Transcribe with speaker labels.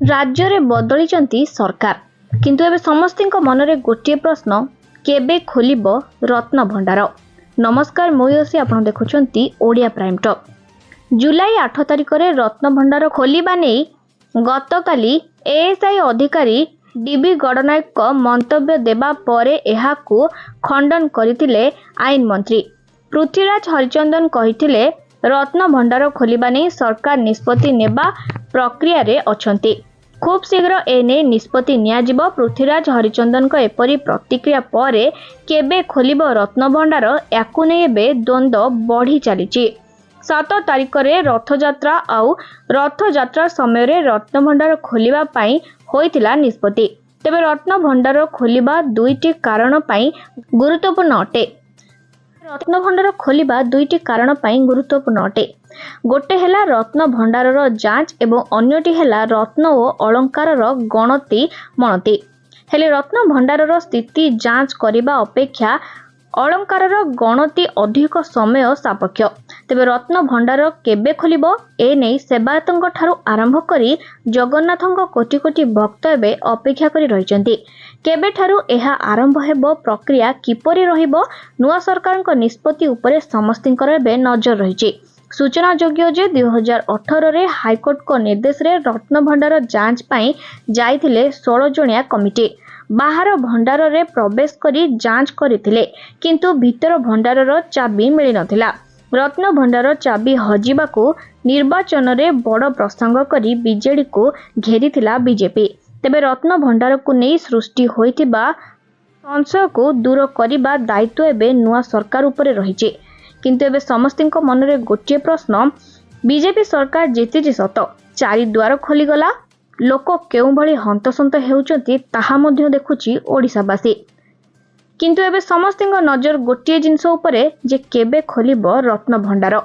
Speaker 1: राज्य रे बदलिचंती सरकार किंतु एबे समस्तिंक मनरे गोटे प्रश्न केबे खोलिबो रत्न भंडार। नमस्कार मुयसी आपण देखुचंती ओडिया प्राइम टॉप। जुलाई 8 तारिख रे रत्न भंडार खोलिबा नै गतकाली एएसआई अधिकारी डीबी गडनायक को मंतव्य देबा परे एहाकू खंडन करथिले आईन मंत्री पृथ्वीराज हरिचंदन कहिथिले रत्न भंडार खोलिबा नै सरकार निष्पत्ति नेबा प्रक्रिया रे अछंती। खूब शीघ्र एने निष्पत्ति नियाजिबो। पृथ्वीराज हरिचंदन को एपरी प्रतिक्रिया परे केबे खोलिबो रत्न भंडार याकू नै एबे द्वंद्व बढ़ी चलीची। 7 तारिख रे रथयात्रा आउ रथयात्रा समय रे रत्न भंडार खोलिबा पई होइतिला निष्पत्ति। तेबे रत्न भंडार खोलिबा दुईटी कारण पई गुरुत्वपूर्ण अटे। रत्न भंडार खोलिबा दुईटी कारण पई गुरुत्वपूर्ण अटे। गोटे हेला रत्न भंडारर जांच एवं अन्यटी हेला रत्न और अलंकारर गणति मणति। हेले रत्न भंडारर स्थिति जांच करिबा अपेक्षा अलंकारर गणति अधिक समय सापेक्ष। तेबे रत्न भंडार केबे खोलिबो ए नै सेवायतंक ठारू आरंभ करी जगन्नाथंक कोटी कोटी भक्त एबे अपेक्षा करी रहिचंती। केबे ठारू एहा आरंभ हेबो, प्रक्रिया किपरि रहिबो, नुआ सरकारक निष्पत्ति उपरे समस्तिंकर एबे नजर रहिछि। सूचना योग्य जे 2018 रे हाईकोर्ट को निर्देश रे रत्न भंडार जांच पाई जाइथिले 16 जणिया कमिटी बाहर भंडार रे प्रवेश करी जांच करिथिले, किंतु भीतर भंडारर चाबी मिली नथिला। रत्न भंडार चाबी हजिबाकू निर्वाचन रे बड़ प्रसंग करी बीजेडी को घेरिथिला बीजेपी। तेबे रत्न भंडार को नै सृष्टि होइतिबा संशय को दूर करिबा दायित्व एबे नुआ सरकार उपरे रहिछि। किंतु एबे समस्तिंक मनरे गोटे प्रश्न, बीजेपी सरकार जीतिछि सत, 4 द्वार खोलीगला, लोक केउ भली हंतसंत हेउचंती ताहा मध्य देखुछि ओडिसावासी। किंतु एबे समस्तिंक नजर गोटे जिंस उपरे जे केबे खोलिबो रत्न भंडार।